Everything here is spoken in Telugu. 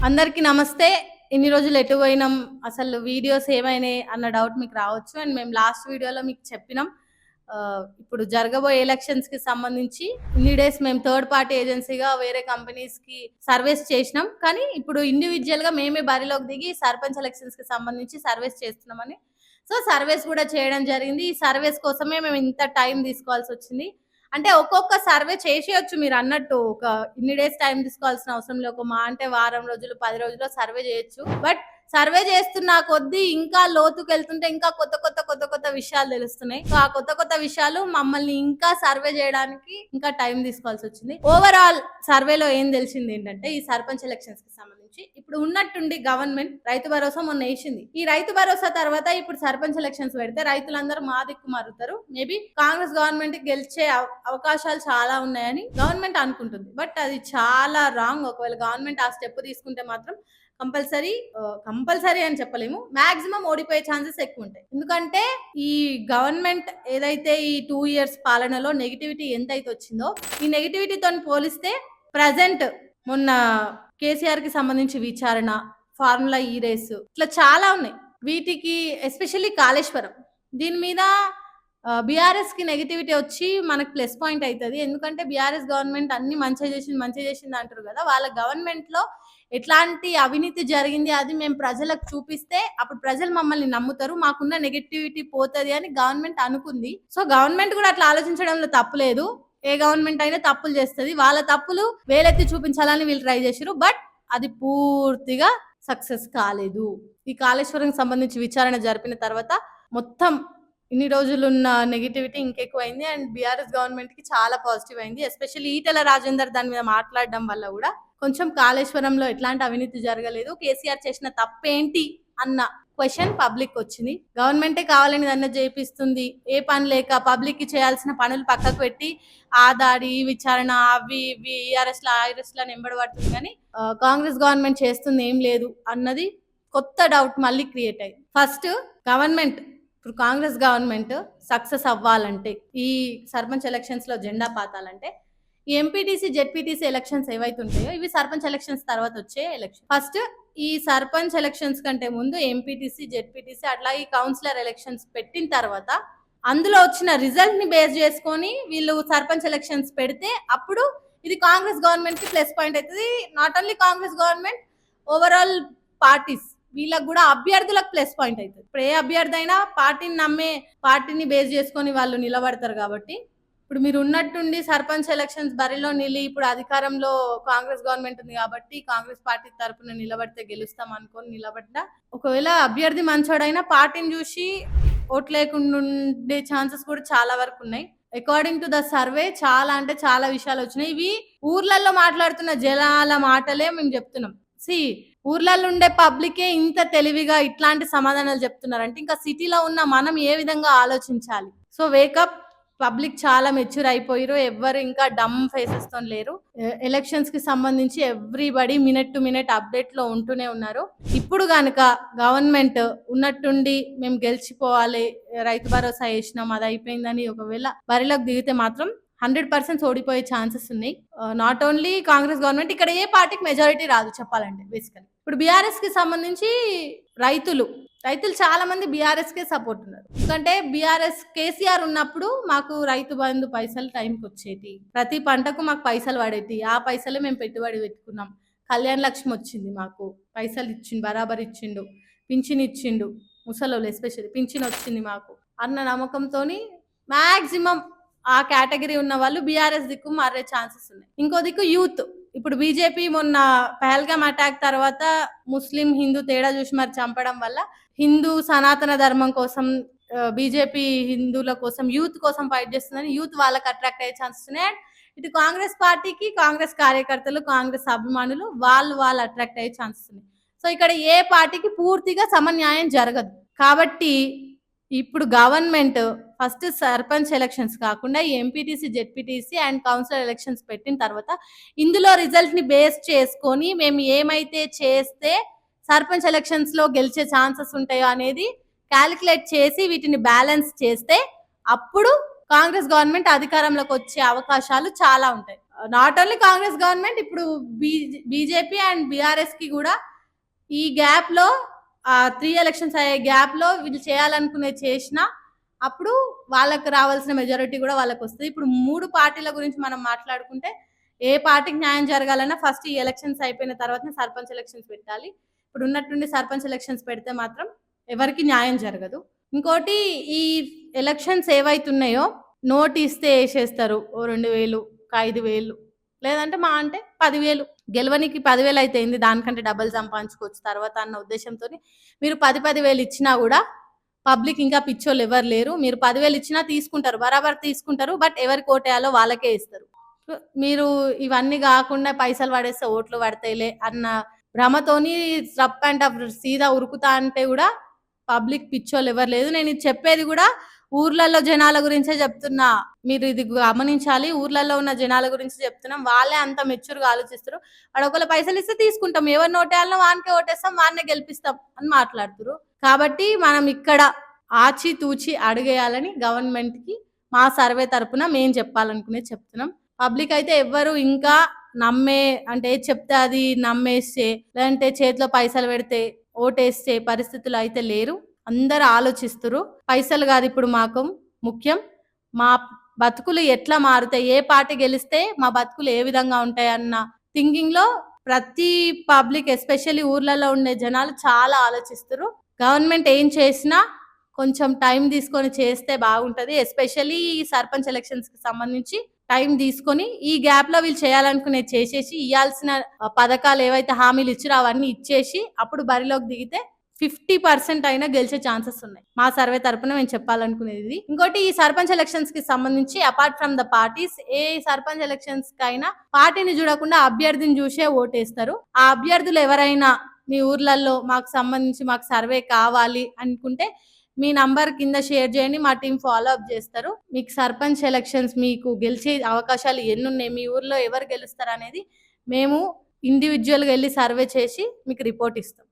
అందరికీ నమస్తే. ఇన్ని రోజులు ఎటు పోయినాం, అసలు వీడియోస్ ఏమైనాయి అన్న డౌట్ మీకు రావచ్చు. అండ్ మేము లాస్ట్ వీడియోలో మీకు చెప్పినాం. ఇప్పుడు జరగబోయే ఎలక్షన్స్‌కి సంబంధించి ఇన్ని డేస్ మేము థర్డ్ పార్టీ ఏజెన్సీగా వేరే కంపెనీస్‌కి సర్వేస్ చేసినాం. కానీ ఇప్పుడు ఇండివిడ్యువల్‌గా మేమే బరిలోకి దిగి సర్పంచ్ ఎలక్షన్స్‌కి సంబంధించి సర్వేస్ చేస్తున్నామని. సో, సర్వేస్ కూడా చేయడం జరిగింది. ఈ సర్వేస్ కోసమే మేము ఇంత టైం తీసుకోవాల్సొచ్చింది. అంటే ఒక్కొక్క సర్వే చేసేయొచ్చు మీరన్నట్టు. ఒక ఇన్ని డేస్ టైం తీసుకోవాల్సిన అవసరం లేదు. ఒక మహా అంటే వారం రోజులు, 10 రోజుల్లో సర్వే చేయొచ్చు. బట్ సర్వే చేస్తున్న కొద్దీ ఇంకా లోతుకెళ్తుంటే ఇంకా కొత్త విషయాలు తెలుస్తున్నాయి. సో, ఆ కొత్త విషయాలు మమ్మల్ని ఇంకా సర్వే చేయడానికి ఇంకా టైం తీసుకోవాల్సొచ్చింది. ఓవరాల్ సర్వేలో ఏం తెలిసింది ఏంటంటే, ఈ సర్పంచ్ ఎలక్షన్స్ కి సంబంధించి ఇప్పుడు ఉన్నట్టుండి గవర్నమెంట్ రైతు భరోసా మొన్న వేసింది. ఈ రైతు భరోసా తర్వాత ఇప్పుడు సర్పంచ్ ఎలక్షన్స్ పెడితే రైతులందరూ మా దిక్కు మారుతారు. మేబీ కాంగ్రెస్ గవర్నమెంట్ గెలిచే అవకాశాలు చాలా ఉన్నాయని గవర్నమెంట్ అనుకుంటుంది. బట్ అది చాలా రాంగ్. ఒకవేళ గవర్నమెంట్ ఆ స్టెప్ తీసుకుంటే మాత్రం కంపల్సరీ అని చెప్పలేము, మాక్సిమం ఓడిపోయే ఛాన్సెస్ ఎక్కువ ఉంటాయి. ఎందుకంటే ఈ గవర్నమెంట్ ఏదైతే ఈ 2 years పాలనలో నెగిటివిటీ ఎంతైతే వచ్చిందో, ఈ నెగిటివిటీతో పోలిస్తే ప్రజెంట్ మొన్న కేసీఆర్ కి సంబంధించి విచారణ, ఫార్ములా ఈ రేసు, ఇట్లా చాలా ఉన్నాయి. వీటికి ఎస్పెషల్లీ కాళేశ్వరం, దీని మీద బీఆర్ఎస్ కి నెగిటివిటీ వచ్చి మనకు ప్లస్ పాయింట్ అవుతుంది. ఎందుకంటే బీఆర్ఎస్ గవర్నమెంట్ అన్ని మంచిగా చేసింది అంటారు కదా. వాళ్ళ గవర్నమెంట్ లో ఎట్లాంటి అవినీతి జరిగింది అది మేము ప్రజలకు చూపిస్తే అప్పుడు ప్రజలు మమ్మల్ని నమ్ముతారు, మాకున్న నెగటివిటీ పోతుంది అని గవర్నమెంట్ అనుకుంది. సో గవర్నమెంట్ కూడా అట్లా ఆలోచించడంలో తప్పులేదు. ఏ గవర్నమెంట్ అయినా తప్పులు చేస్తుంది. వాళ్ళ తప్పులు వేలెత్తి చూపించాలని వీళ్ళు ట్రై చేశారు. బట్ అది పూర్తిగా సక్సెస్ కాలేదు. ఈ కాళేశ్వరం సంబంధించి విచారణ జరిపిన తర్వాత మొత్తం ఇన్ని రోజులున్న నెగిటివిటీ ఇంకెక్కువైంది. అండ్ బీఆర్ఎస్ గవర్నమెంట్ కి చాలా పాజిటివ్ అయింది. ఎస్పెషల్లీ ఈటెల రాజేందర్ దాని మీద మాట్లాడడం వల్ల కూడా కొంచెం కాళేశ్వరంలో ఎట్లాంటి అవినీతి జరగలేదు, కేసీఆర్ చేసిన తప్పేంటి అన్న క్వశ్చన్ పబ్లిక్ వచ్చింది. గవర్నమెంటే కావాలని దాన్ని చేపిస్తుంది, ఏ పని లేక పబ్లిక్ కి చేయాల్సిన పనులు పక్కకు పెట్టి ఆ దాడి విచారణ అవి ఇవి అరెస్ట్ల నింబడబడుతుంది. కానీ కాంగ్రెస్ గవర్నమెంట్ చేస్తుంది ఏం లేదు అన్నది కొత్త డౌట్ మళ్ళీ క్రియేట్ అయింది. ఫస్ట్ గవర్నమెంట్, ఇప్పుడు కాంగ్రెస్ గవర్నమెంట్ సక్సెస్ అవ్వాలంటే, ఈ సర్పంచ్ ఎలక్షన్స్ లో జెండా పాతాలంటే, ఈ ఎంపీటీసీ జెడ్పీటీసీ ఎలక్షన్స్ ఏవైతే ఉంటాయో ఇవి సర్పంచ్ ఎలక్షన్స్ తర్వాత వచ్చే ఎలక్షన్. ఫస్ట్ ఈ సర్పంచ్ ఎలక్షన్స్ కంటే ముందు ఎంపీటీసీ జెడ్పీటీసీ అట్లా ఈ కౌన్సిలర్ ఎలక్షన్స్ పెట్టిన తర్వాత అందులో వచ్చిన రిజల్ట్ ని బేస్ చేసుకొని వీళ్ళు సర్పంచ్ ఎలక్షన్స్ పెడితే అప్పుడు ఇది కాంగ్రెస్ గవర్నమెంట్ కి ప్లస్ పాయింట్ అవుతుంది. Not only Congress government, overall parties వీళ్ళకి కూడా అభ్యర్థులకు ప్లస్ పాయింట్ అవుతుంది. ఇప్పుడు ఏ అభ్యర్థి అయినా పార్టీని నమ్మే, పార్టీని బేస్ చేసుకొని వాళ్ళు నిలబడతారు. కాబట్టి ఇప్పుడు మీరు ఉన్నట్టుండి సర్పంచ్ ఎలక్షన్స్ బరిలో ఇప్పుడు అధికారంలో కాంగ్రెస్ గవర్నమెంట్ ఉంది కాబట్టి కాంగ్రెస్ పార్టీ తరఫున నిలబడితే గెలుస్తాం అనుకొని నిలబడ్డా, ఒకవేళ అభ్యర్థి మంచోడైనా పార్టీని చూసి ఓట్లు లేకుండా ఉండే ఛాన్సెస్ కూడా చాలా వరకు ఉన్నాయి. అకార్డింగ్ టు ద సర్వే చాలా అంటే చాలా విషయాలు వచ్చినాయి. ఇవి ఊర్లలో మాట్లాడుతున్న జనాల మాటలే మేము చెప్తున్నాం. ఊర్లలో ఉండే పబ్లికే ఇంత తెలివిగా ఇట్లాంటి సమాధానాలు చెప్తున్నారంటే ఇంకా సిటీలో ఉన్న మనం ఏ విధంగా ఆలోచించాలి. సో వేకప్, పబ్లిక్ చాలా మెచ్యూర్ అయిపోయారు. ఎవ్వరు ఇంకా డమ్ ఫేసెస్ తో లేరు. ఎలక్షన్స్ కి సంబంధించి everybody minute to minute update లో ఉంటూనే ఉన్నారు. ఇప్పుడు కనుక గవర్నమెంట్ ఉన్నట్టుండి మేము గెలిచిపోవాలి, రైతు భరోసా వేసినాం అది అయిపోయిందని ఒకవేళ బరిలోకి దిగితే మాత్రం 100% ఓడిపోయే ఛాన్సెస్ ఉన్నాయి. నాట్ ఓన్లీ కాంగ్రెస్ గవర్నమెంట్, ఇక్కడ ఏ పార్టీకి మెజారిటీ రాదు చెప్పాలంటే. బేసికలీ ఇప్పుడు బీఆర్ఎస్ కి సంబంధించి రైతులు చాలా మంది బీఆర్ఎస్ కే సపోర్ట్ ఉన్నారు. ఎందుకంటే బీఆర్ఎస్ కేసీఆర్ ఉన్నప్పుడు మాకు రైతు బంధు పైసలు టైంకి వచ్చేటి, ప్రతి పంటకు మాకు పైసలు పడేటి, ఆ పైసలు మేము పెట్టుబడి పెట్టుకున్నాం. కళ్యాణ లక్ష్మి వచ్చింది, మాకు పైసలు ఇచ్చిండు, బరాబర్ ఇచ్చిండు, పింఛన్ ఇచ్చిండు, ముసలోళ్ళు ఎస్పెషల్లీ పింఛన్ వచ్చింది మాకు అన్న నమ్మకంతో మాక్సిమం ఆ కేటగిరీ ఉన్న వాళ్ళు బీఆర్ఎస్ దిక్కు మారే ఛాన్సెస్ ఉన్నాయి. ఇంకో దిక్కు యూత్, ఇప్పుడు బీజేపీ మొన్న పహల్గామ్ అటాక్ తర్వాత ముస్లిం హిందూ తేడా చూసి మరి చంపడం వల్ల హిందూ సనాతన ధర్మం కోసం బీజేపీ హిందువుల కోసం యూత్ కోసం ఫైట్ చేస్తుందని యూత్ వాళ్ళకి అట్రాక్ట్ అయ్యే ఛాన్సెస్ ఉన్నాయి. అండ్ ఇటు కాంగ్రెస్ పార్టీకి కాంగ్రెస్ కార్యకర్తలు కాంగ్రెస్ అభిమానులు వాళ్ళు అట్రాక్ట్ అయ్యే ఛాన్సెస్ ఉన్నాయి. సో ఇక్కడ ఏ పార్టీకి పూర్తిగా సమన్యాయం జరగదు. కాబట్టి ఇప్పుడు గవర్నమెంట్ ఫస్ట్ సర్పంచ్ ఎలక్షన్స్ కాకుండా MPTC ZPTC and councillor elections పెట్టిన తర్వాత ఇందులో రిజల్ట్ ని బేస్ చేసుకొని మేము ఏమైతే చేస్తే సర్పంచ్ ఎలక్షన్స్ లో గెలిచే ఛాన్సెస్ ఉంటాయో అనేది క్యాలిక్యులేట్ చేసి వీటిని బ్యాలెన్స్ చేస్తే అప్పుడు కాంగ్రెస్ గవర్నమెంట్ అధికారంలోకి వచ్చే అవకాశాలు చాలా ఉంటాయి. నాట్ ఓన్లీ కాంగ్రెస్ గవర్నమెంట్, ఇప్పుడు బీజేపీ అండ్ బీఆర్ఎస్ కి కూడా ఈ గ్యాప్ లో 3 ఎలక్షన్స్ అయ్యే గ్యాప్ లో వీళ్ళు చేయాలనుకునే చేసినా అప్పుడు వాళ్ళకి రావాల్సిన మెజారిటీ కూడా వాళ్ళకి వస్తుంది. ఇప్పుడు 3 పార్టీల గురించి మనం మాట్లాడుకుంటే ఏ పార్టీకి న్యాయం జరగాలన్నా ఫస్ట్ ఈ ఎలక్షన్స్ అయిపోయిన తర్వాతనే సర్పంచ్ ఎలక్షన్స్ పెట్టాలి. ఇప్పుడు ఉన్నట్టుండి సర్పంచ్ ఎలక్షన్స్ పెడితే మాత్రం ఎవరికి న్యాయం జరగదు. ఇంకోటి, ఈ ఎలక్షన్స్ ఏవైతున్నాయో నోట్ ఇస్తే వేసేస్తారు. ఓ 2000, 5000, లేదంటే మా అంటే 10,000. గెలవనికి 10,000 అయితే ఏంది, దానికంటే డబ్బులు సంపాదించుకోవచ్చు తర్వాత అన్న ఉద్దేశంతో మీరు 10,000 ఇచ్చినా కూడా పబ్లిక్ ఇంకా పిచ్చోళ్ళు ఎవరు లేరు. మీరు 10,000 ఇచ్చినా తీసుకుంటారు, బరాబర్ తీసుకుంటారు. బట్ ఎవరికి ఓటేయాలో వాళ్ళకే ఇస్తారు. మీరు ఇవన్నీ కాకుండా పైసలు పడేస్తే ఓట్లు పడతాయిలే అన్న భ్రమతోని రప్ అండ్ టఫ్ సీదా ఉరుకుతా అంటే కూడా పబ్లిక్ పిచ్చోళ్ళు ఎవరు లేదు. నేను ఇది చెప్పేది కూడా ఊర్లలో జనాల గురించే చెప్తున్నా, మీరు ఇది గమనించాలి. ఊర్లలో ఉన్న జనాల గురించి చెప్తున్నాం. వాళ్ళే అంత మెచ్యూర్గా ఆలోచిస్తారు. వాడు ఒకవేళ పైసలు ఇస్తే తీసుకుంటాం, ఎవరిని ఓటేయాలనో వానికే ఓటేస్తాం, వాన్నే గెలిపిస్తాం అని మాట్లాడుతున్నారు. కాబట్టి మనం ఇక్కడ ఆచితూచి అడిగేయాలని గవర్నమెంట్ కి మా సర్వే తరపున మేము చెప్పాలనుకునే చెప్తున్నాం. పబ్లిక్ అయితే ఎవ్వరు ఇంకా నమ్మే అంటే చెప్తే అది నమ్మేస్తే, లేదంటే చేతిలో పైసలు పెడితే ఓటేస్తే పరిస్థితులు అయితే లేరు. అందరు ఆలోచిస్తున్నారు. పైసలు కాదు ఇప్పుడు మాకు ముఖ్యం, మా బతుకులు ఎట్లా మారుతాయి, ఏ పార్టీ గెలిస్తే మా బతుకులు ఏ విధంగా ఉంటాయి అన్న థింకింగ్ లో ప్రతి పబ్లిక్ ఎస్పెషల్లీ ఊర్లలో ఉండే జనాలు చాలా ఆలోచిస్తున్నారు. గవర్నమెంట్ ఏం చేసినా కొంచెం టైం తీసుకొని చేస్తే బాగుంటది. ఎస్పెషల్లీ ఈ సర్పంచ్ ఎలక్షన్స్ కి సంబంధించి టైం తీసుకొని ఈ గ్యాప్ లో వీళ్ళు చేయాలనుకునే చేసేసి ఇవ్వాల్సిన పథకాలు ఏవైతే హామీలు ఇచ్చారో అవన్నీ ఇచ్చేసి అప్పుడు బరిలోకి దిగితే 50% అయినా గెలిచే ఛాన్సెస్ ఉన్నాయి. మా సర్వే తరపున మేము చెప్పాలనుకునేది. ఇంకోటి, ఈ సర్పంచ్ ఎలక్షన్స్ కి సంబంధించి apart from the parties, A sarpanch elections కైనా పార్టీని చూడకుండా అభ్యర్థిని చూసే ఓటేస్తారు. ఆ అభ్యర్థులు ఎవరైనా మీ ఊర్లలో మాకు సంబంధించి మాకు సర్వే కావాలి అనుకుంటే మీ నంబర్ కింద షేర్ చేయండి, మా టీం ఫాలో అప్ చేస్తారు. మీకు సర్పంచ్ ఎలక్షన్స్ మీకు గెలిచే అవకాశాలు ఎన్ని ఉన్నాయి, మీ ఊర్లో ఎవరు గెలుస్తారు అనేది మేము ఇండివిజువల్గా వెళ్ళి సర్వే చేసి మీకు రిపోర్ట్ ఇస్తాం.